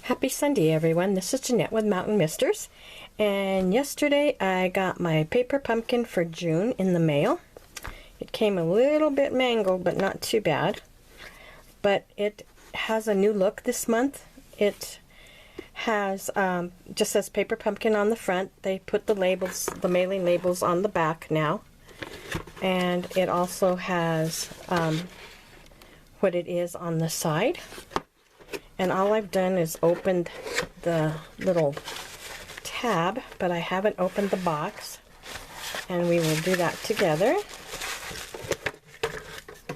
Happy Sunday, everyone. This is Jeanette with Mountain Misters, and yesterday I got my paper pumpkin for June in the mail. It came a little bit mangled, but not too bad. But it has a new look this month. It has just says paper pumpkin on the front. They put the labels, the mailing labels, on the back now, and it also has what it is on the side. And all I've done is opened the little tab, but I haven't opened the box. And we will do that together.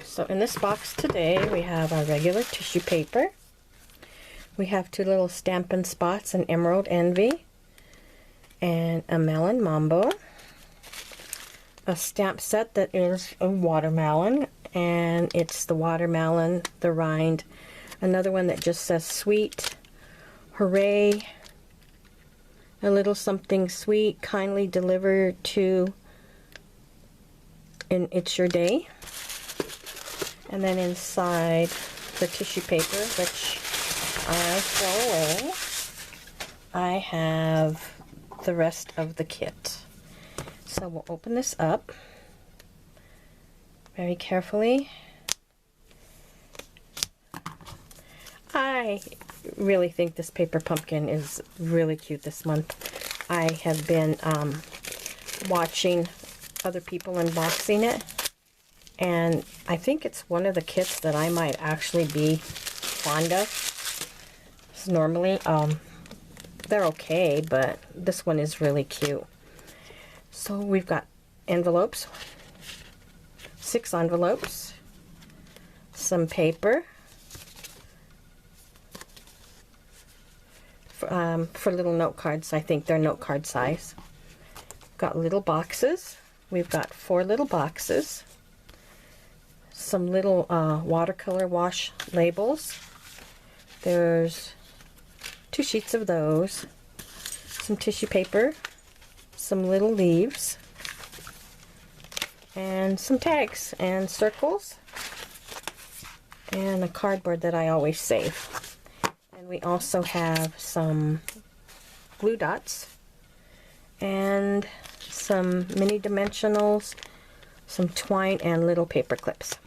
So in this box today, we have our regular tissue paper. We have two little Stampin' spots, an Emerald Envy, and a Melon Mambo. A stamp set that is a watermelon, and it's the watermelon, the rind. Another one that just says sweet, hooray, a little something sweet, kindly delivered to, and it's your day. And then inside the tissue paper, which I throw away, I have the rest of the kit. So we'll open this up very carefully. I really think this paper pumpkin is really cute this month. I have been watching other people unboxing it, and I think it's one of the kits that I might actually be fond of. So normally they're okay, but this one is really cute. So we've got envelopes, 6 envelopes, some paper, for little note cards. I think they're note card size. Got little boxes. We've got 4 little boxes. Some little watercolor wash labels. There's 2 sheets of those. Some tissue paper. Some little leaves. And some tags and circles. And a cardboard that I always save. And we also have some glue dots and some mini dimensionals, some twine, and little paper clips.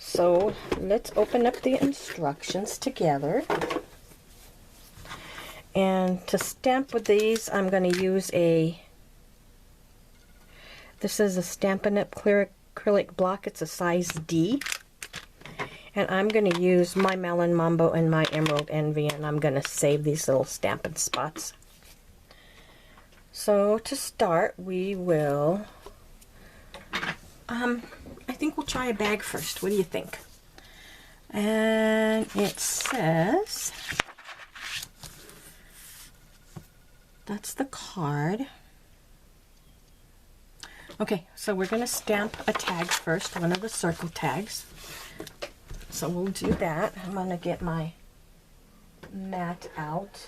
So let's open up the instructions together. And to stamp with these, I'm going to use this is a Stampin' clear acrylic block. It's a size D. And I'm going to use my Melon Mambo and my Emerald Envy, and I'm going to save these little Stampin' spots. So to start, we will, I think we'll try a bag first. What do you think? And it says, that's the card. Okay, so we're going to stamp a tag first, one of the circle tags. So we'll do that. I'm going to get my mat out.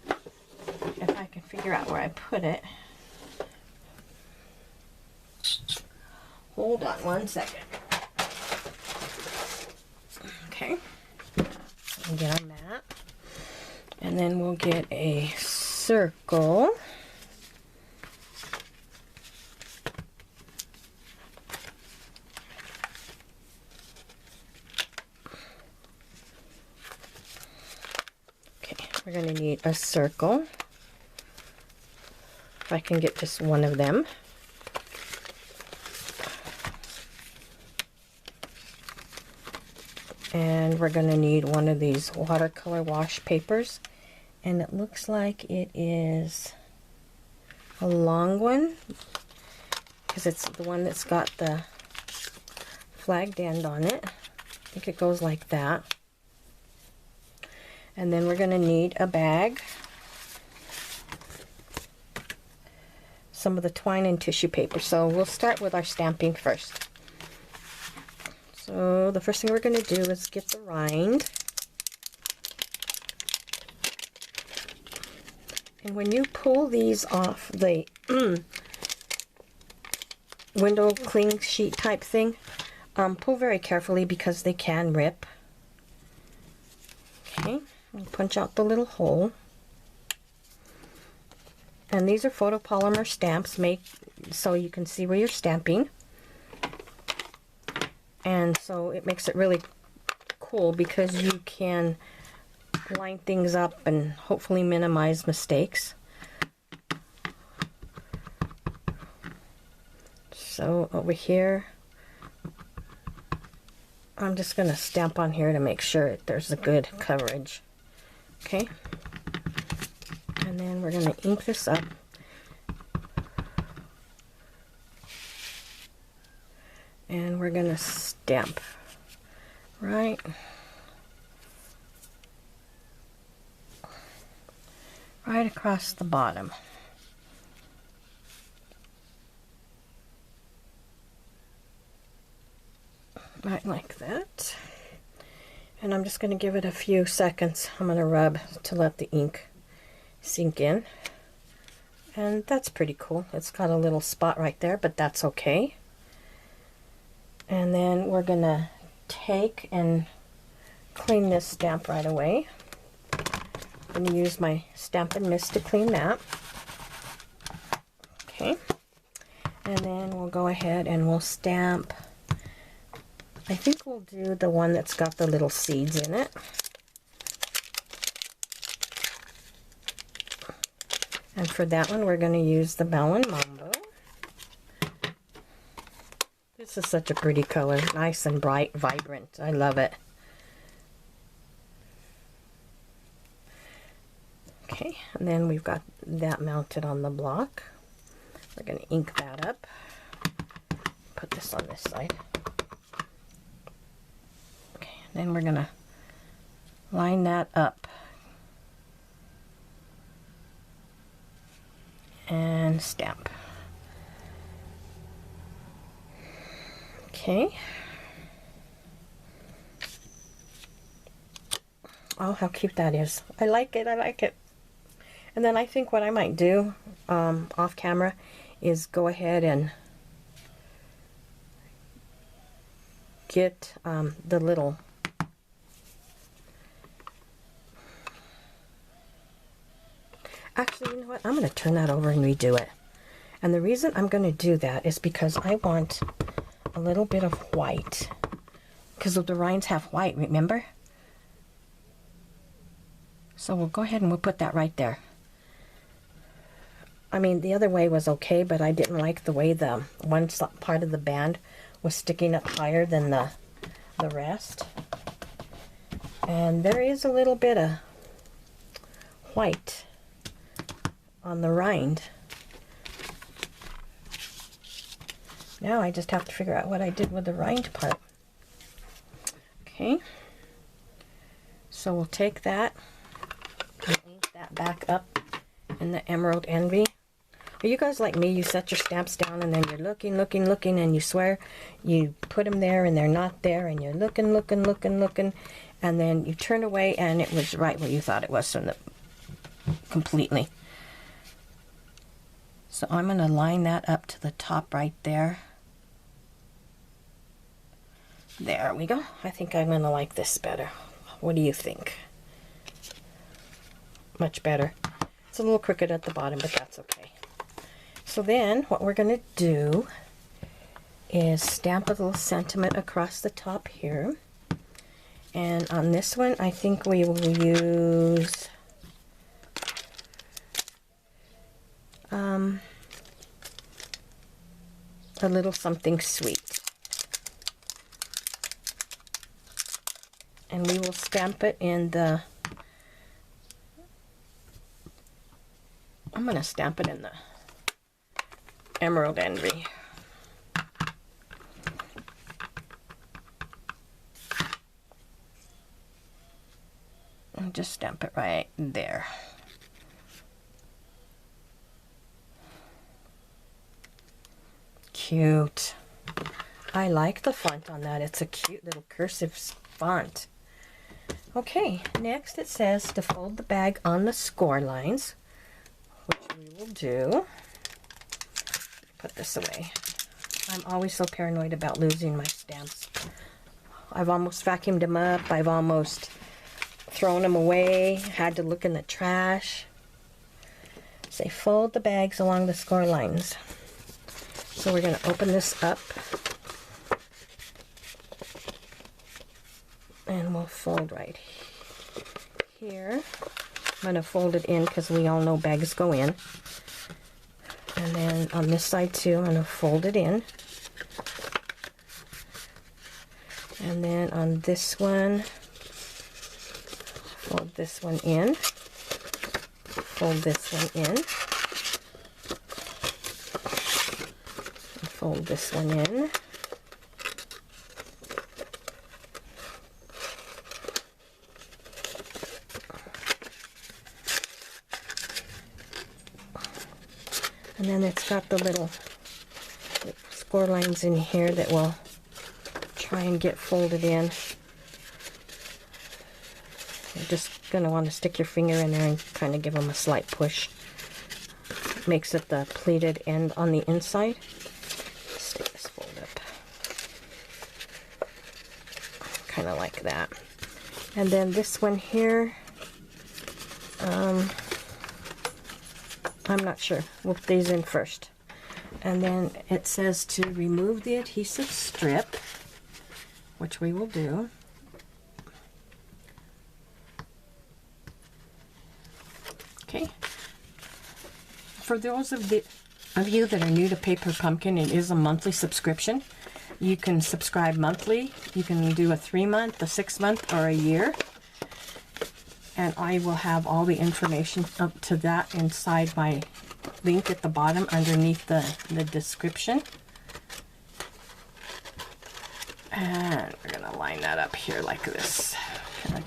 If I can figure out where I put it. Hold on one second. Okay. We'll get our mat. And then we'll get a circle. We're going to need a circle, if I can get just one of them. And we're going to need one of these watercolor wash papers. And it looks like it is a long one, because it's the one that's got the flagged end on it. I think it goes like that. And then we're going to need a bag, some of the twine and tissue paper. So we'll start with our stamping first. So the first thing we're going to do is get the rind. And when you pull these off the window cling sheet type thing, pull very carefully because they can rip. Okay. and punch out the little hole. And these are photopolymer stamps made so you can see where you're stamping. And so it makes it really cool because you can line things up and hopefully minimize mistakes. So over here, I'm just going to stamp on here to make sure there's a good coverage. Okay. And then we're going to ink this up. And we're going to stamp right across the bottom. Right like that. And I'm just going to give it a few seconds. I'm going to rub to let the ink sink in. And that's pretty cool. It's got a little spot right there, but that's okay. And then we're going to take and clean this stamp right away. I'm going to use my Stampin' Mist to clean that. Okay. And then we'll go ahead and we'll stamp. I think we'll do the one that's got the little seeds in it. And for that one, we're going to use the Melon Mambo. This is such a pretty color. Nice and bright, vibrant. I love it. Okay, and then we've got that mounted on the block. We're going to ink that up. Put this on this side. Okay, then we're going to line that up. And stamp. Okay. Oh, how cute that is. I like it, I like it. And then I think what I might do off camera is go ahead and get the little actually, you know what? I'm going to turn that over and redo it. And the reason I'm going to do that is because I want a little bit of white. Because the rinds have white, remember? So we'll go ahead and we'll put that right there. I mean, the other way was okay, but I didn't like the way the one part of the band was sticking up higher than the rest. And there is a little bit of white on the rind. Now I just have to figure out what I did with the rind part. Okay. So we'll take that and ink that back up in the Emerald Envy. Are you guys like me? You set your stamps down and then you're looking, and you swear you put them there and they're not there, and you're looking, and then you turn away and it was right where you thought it was from the completely. So I'm going to line that up to the top right there. There we go. I think I'm going to like this better. What do you think? Much better. It's a little crooked at the bottom, but that's okay. So then what we're going to do is stamp a little sentiment across the top here. And on this one, I think we will use a little something sweet. And we will stamp it in the, I'm going to stamp it in the Emerald Envy. And just stamp it right there. Cute. I like the font on that. It's a cute little cursive font. Okay, next it says to fold the bag on the score lines, which we will do. Put this away. I'm always so paranoid about losing my stamps. I've almost vacuumed them up. I've almost thrown them away, had to look in the trash. Say fold the bags along the score lines. So we're going to open this up. And we'll fold right here. I'm going to fold it in because we all know bags go in. And then on this side too, I'm going to fold it in. And then on this one, fold this one in. Fold this one in. Fold this one in. And then it's got the little score lines in here that will try and get folded in. You're just going to want to stick your finger in there and kind of give them a slight push. Makes it the pleated end on the inside. Stick this fold up. Kind of like that. And then this one here, I'm not sure. We'll put these in first. And then it says to remove the adhesive strip, which we will do. Okay. For those of you that are new to Paper Pumpkin, it is a monthly subscription. You can subscribe monthly. You can do a 3-month, a 6-month, or a year. And I will have all the information up to that inside my link at the bottom underneath the description. And we're going to line that up here like this.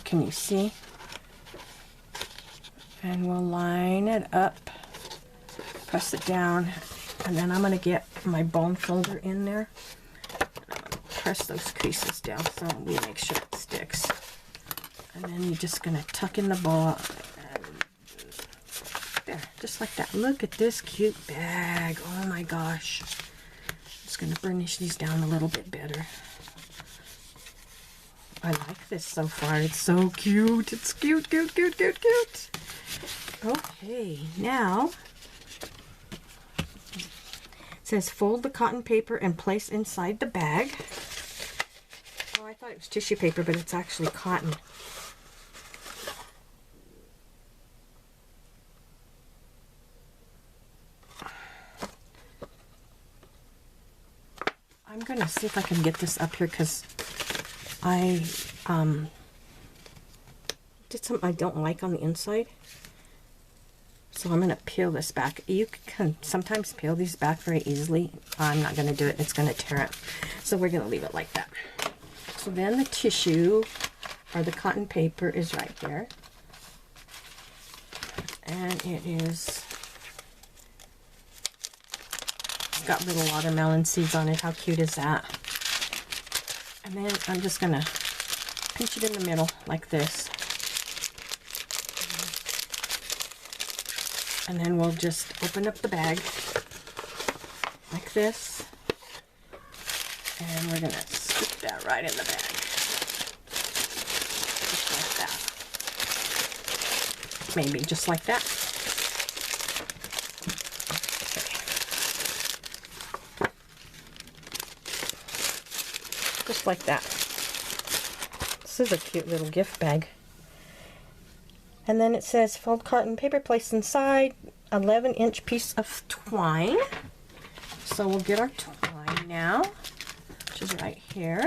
Can you see? And we'll line it up, press it down, and then I'm going to get my bone folder in there. And I'm going to press those creases down so we make sure it sticks. And then you're just going to tuck in the ball. There, just like that. Look at this cute bag. Oh my gosh. Just going to burnish these down a little bit better. I like this so far. It's so cute. It's cute, cute, cute, cute, cute. Okay, now it says fold the cotton paper and place inside the bag. Oh, I thought it was tissue paper, but it's actually cotton. I'm gonna see if I can get this up here because I did something I don't like on the inside. So I'm gonna peel this back. You can sometimes peel these back very easily. I'm not gonna do it, it's gonna tear it. So we're gonna leave it like that. So then the tissue or the cotton paper is right there. And it is, it's got little watermelon seeds on it. How cute is that? And then I'm just gonna pinch it in the middle like this. And then we'll just open up the bag like this. And we're gonna stick that right in the bag. Just like that. Maybe just like that. Okay. Just like that. This is a cute little gift bag. And then it says fold cotton paper, place inside 11-inch piece of twine. So we'll get our twine now, which is right here.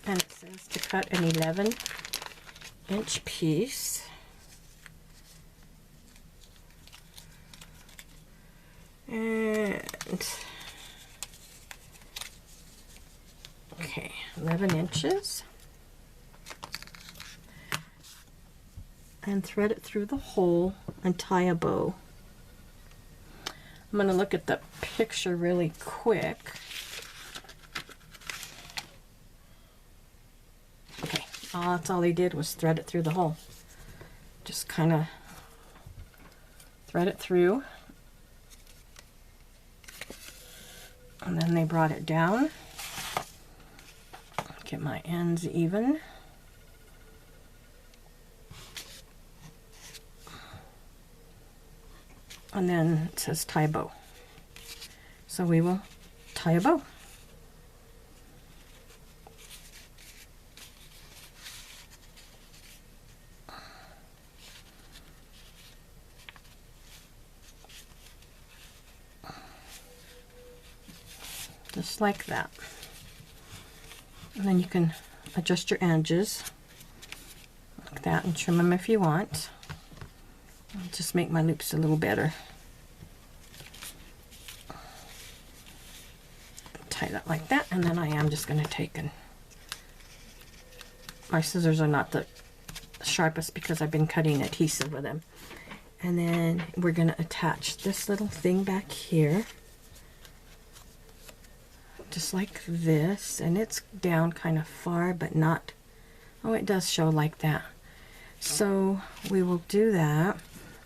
And it says to cut an 11-inch piece. And okay, 11 inches. And thread it through the hole and tie a bow. I'm going to look at the picture really quick. Okay, that's all they did was thread it through the hole. Just kind of thread it through. And then they brought it down. Get my ends even. And then it says tie bow. So we will tie a bow. Just like that. And then you can adjust your edges like that and trim them if you want. I'll just make my loops a little better. Tie that like that, and then I am just going to take and my scissors are not the sharpest because I've been cutting adhesive with them. And then we're going to attach this little thing back here. Just like this, and it's down kind of far, but not, oh, it does show like that. So we will do that.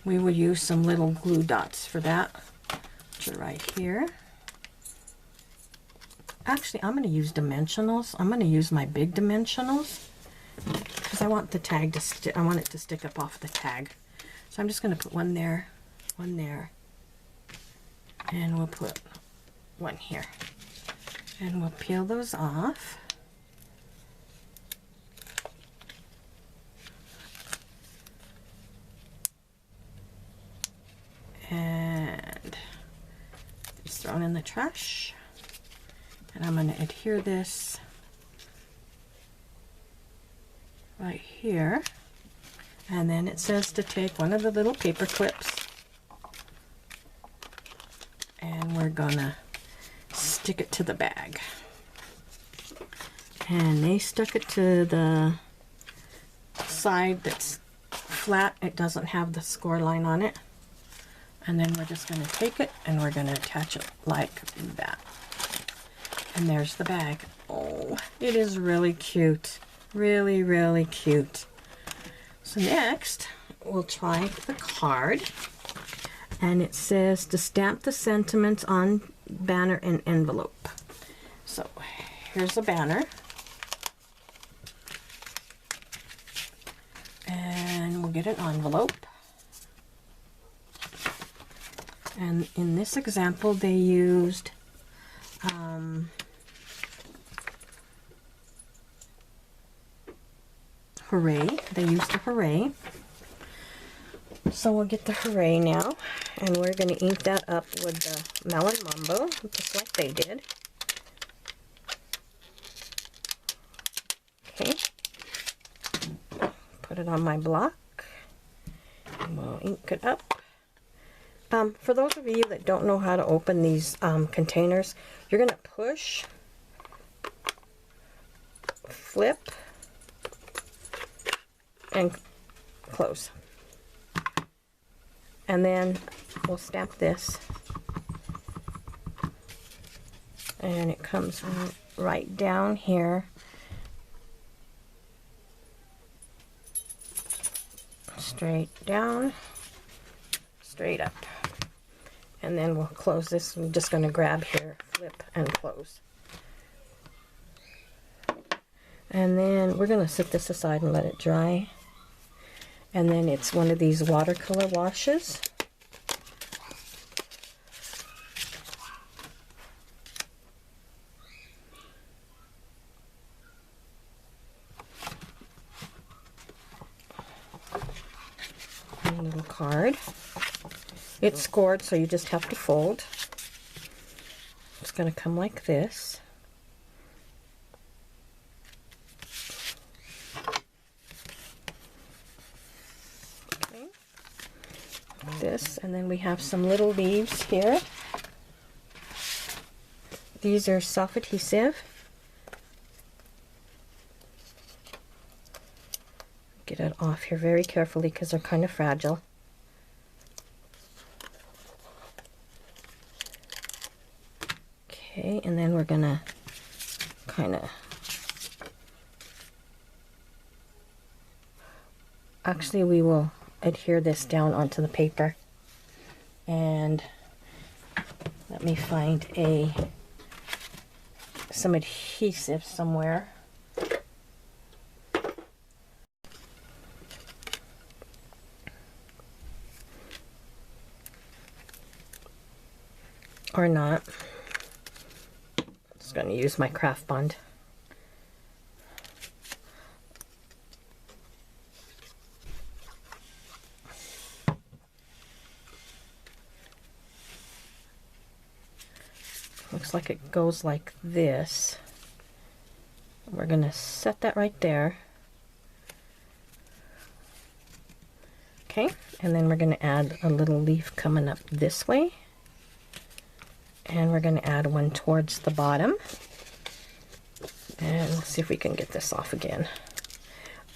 We will use some little glue dots for that, which are right here. Actually, I'm going to use dimensionals. I'm going to use my big dimensionals because I want the tag to stick. I want it to stick up off the tag. So I'm just going to put one there, and we'll put one here. And we'll peel those off. And it's thrown in the trash. And I'm going to adhere this right here. And then it says to take one of the little paper clips, and we're gonna stick it to the bag. And they stuck it to the side that's flat. It doesn't have the score line on it. And then we're just going to take it and we're going to attach it like that. And there's the bag. Oh, it is really cute. Really, really cute. So next, we'll try the card. And it says to stamp the sentiments on banner and envelope. So here's the banner. And we'll get an envelope. And in this example, they used hooray. They used the hooray. So we'll get the hooray now, and we're going to ink that up with the Melon Mambo, just like they did. Okay. Put it on my block, and we'll ink it up. For those of you that don't know how to open these containers, you're going to push, flip, and close. And then we'll stamp this. And it comes right down here. Straight down, straight up. And then we'll close this. I'm just going to grab here, flip, and close. And then we're going to set this aside and let it dry. And then it's one of these watercolor washes. A little card. It's scored, so you just have to fold. It's going to come like this. Okay. Like this, and then we have some little leaves here. These are self-adhesive. Get it off here very carefully because they're kind of fragile. Okay, and then we're gonna kind of, actually we will adhere this down onto the paper. And let me find some adhesive somewhere. or not. Just going to use my craft bond. Looks like it goes like this. We're going to set that right there. Okay, and then we're going to add a little leaf coming up this way. And we're going to add one towards the bottom. And let's see if we can get this off again.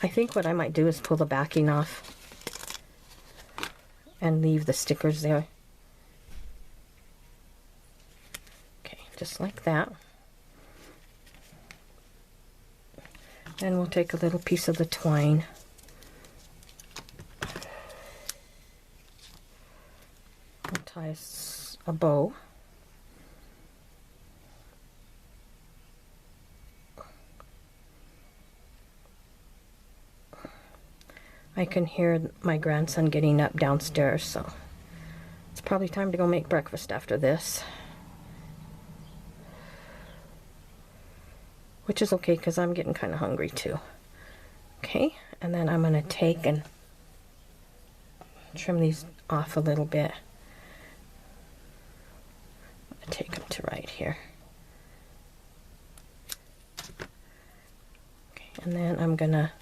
I think what I might do is pull the backing off and leave the stickers there. Okay, just like that. And we'll take a little piece of the twine. We'll tie a bow. I can hear my grandson getting up downstairs, so it's probably time to go make breakfast after this. Which is okay because I'm getting kind of hungry too. Okay, and then I'm going to take and trim these off a little bit. I'm going to take them to right here. Okay, and then I'm going to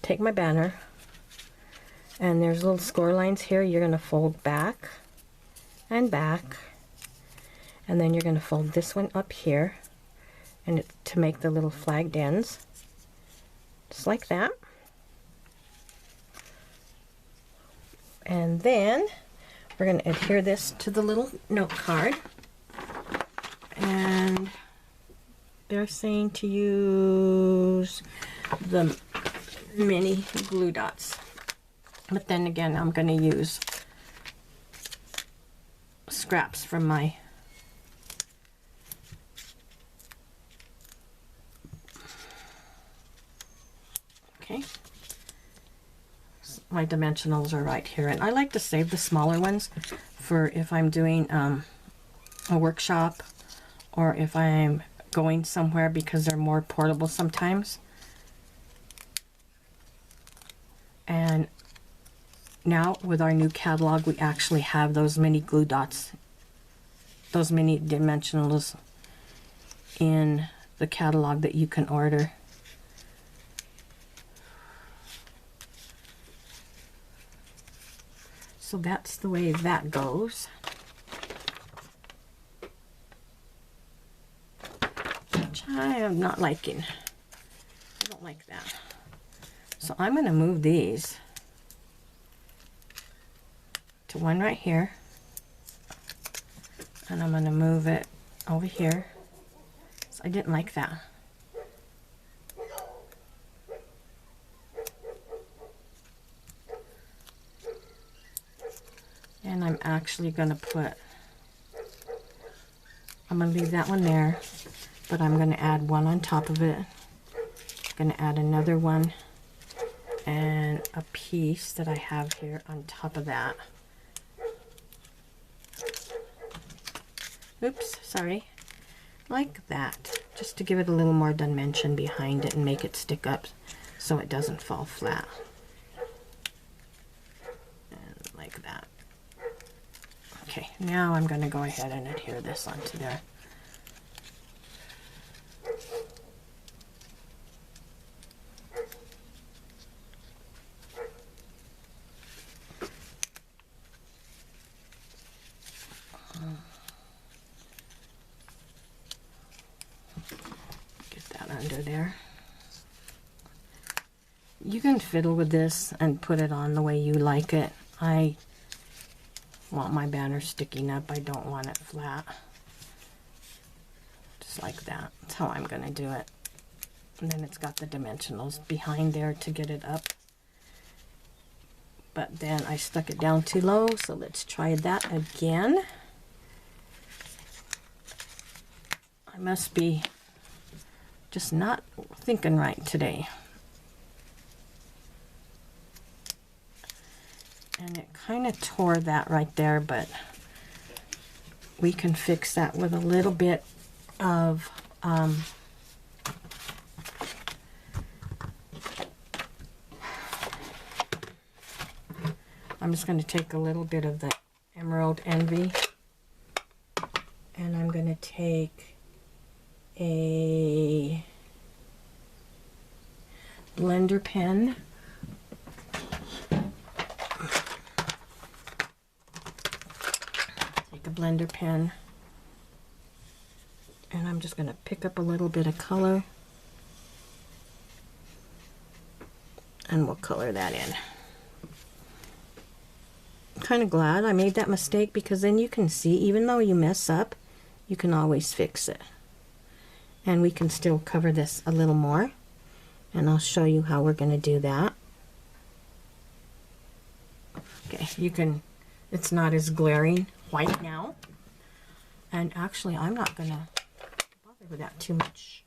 take my banner, and there's little score lines here. You're going to fold back and back, and then you're going to fold this one up here and to make the little flagged ends, just like that. And then we're going to adhere this to the little note card, and they're saying to use the mini glue dots, but then again I'm going to use scraps from my my dimensionals are right here, and I like to save the smaller ones for if I'm doing a workshop or if I'm going somewhere, because they're more portable sometimes. And now with our new catalog, we actually have those mini glue dots, those mini dimensionals in the catalog that you can order. So that's the way that goes. Which I am not liking. I don't like that. So I'm going to move these to one right here. And I'm going to move it over here. So I didn't like that. And I'm actually going to I'm going to leave that one there, but I'm going to add one on top of it. I'm going to add another one and a piece that I have here on top of that. Oops, sorry. Like that, just to give it a little more dimension behind it and make it stick up so it doesn't fall flat. And like that. Okay, now I'm going to go ahead and adhere this onto there. Get that under there. You can fiddle with this and put it on the way you like it. I want my banner sticking up. I don't want it flat. Just like that. That's how I'm going to do it. And then it's got the dimensionals behind there to get it up. But then I stuck it down too low, so let's try that again. I must be just not thinking right today. And it kind of tore that right there, but we can fix that with a little bit of I'm just going to take a little bit of the Emerald Envy, and I'm going to take a blender pen. Take a blender pen, and I'm just going to pick up a little bit of color, and we'll color that in. I'm kind of glad I made that mistake, because then you can see, even though you mess up, you can always fix it. And we can still cover this a little more, and I'll show you how we're going to do that. Okay, you can, it's not as glaring white now, and actually I'm not going to bother with that too much.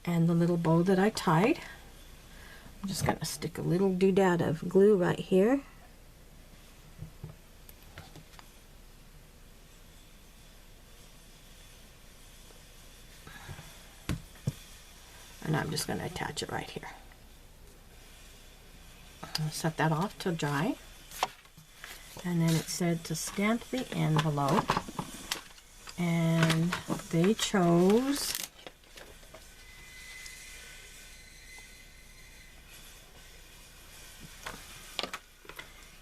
And the little bow that I tied, I'm just going to stick a little doodad of glue right here. And I'm just going to attach it right here. I'll set that off to dry. And then it said to stamp the envelope. And they chose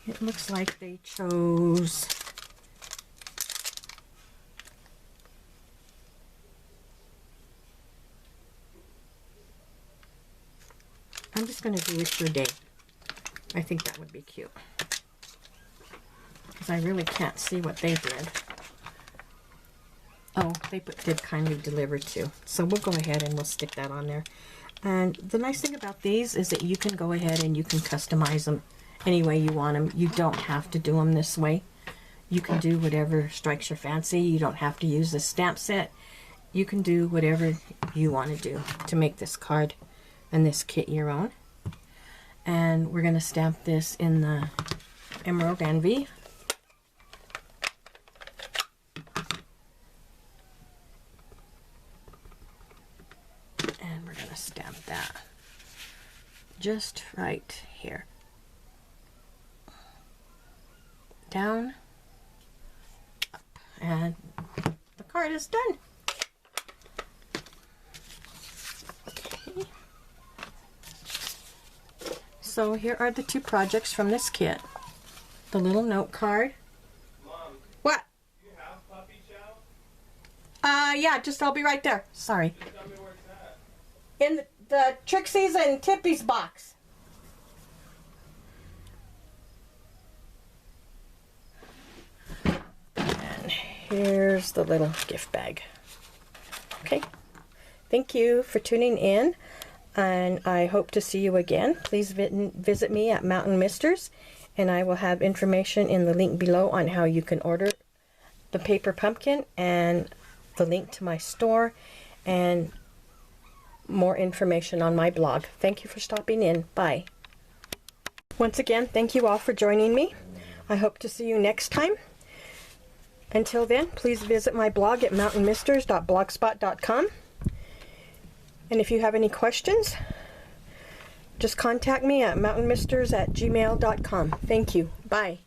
it looks like they chose I'm just going to do It's Your Day. I think that would be cute, because I really can't see what they did. Oh, they did kindly deliver too. So we'll go ahead and we'll stick that on there. And the nice thing about these is that you can go ahead and you can customize them any way you want them. You don't have to do them this way. You can do whatever strikes your fancy. You don't have to use the stamp set. You can do whatever you want to do to make this card and this kit your own. And we're going to stamp this in the Emerald Envy. And we're going to stamp that just right here. Down, up, and the card is done. Okay. So here are the two projects from this kit. The little note card. Mom, what? do you have puppy chow? Yeah, just I'll be right there. Sorry. Just tell me where it's at. In the Trixie's and Tippy's box. And here's the little gift bag. Okay. Thank you for tuning in, and I hope to see you again. Please visit me at Mountain Misters, and I will have information in the link below on how you can order the paper pumpkin, and the link to my store, and more information on my blog. Thank you for stopping in. Bye. Once again, thank you all for joining me. I hope to see you next time. Until then, please visit my blog at mountainmisters.blogspot.com. And if you have any questions, just contact me at mountainmisters@gmail.com. Thank you. Bye.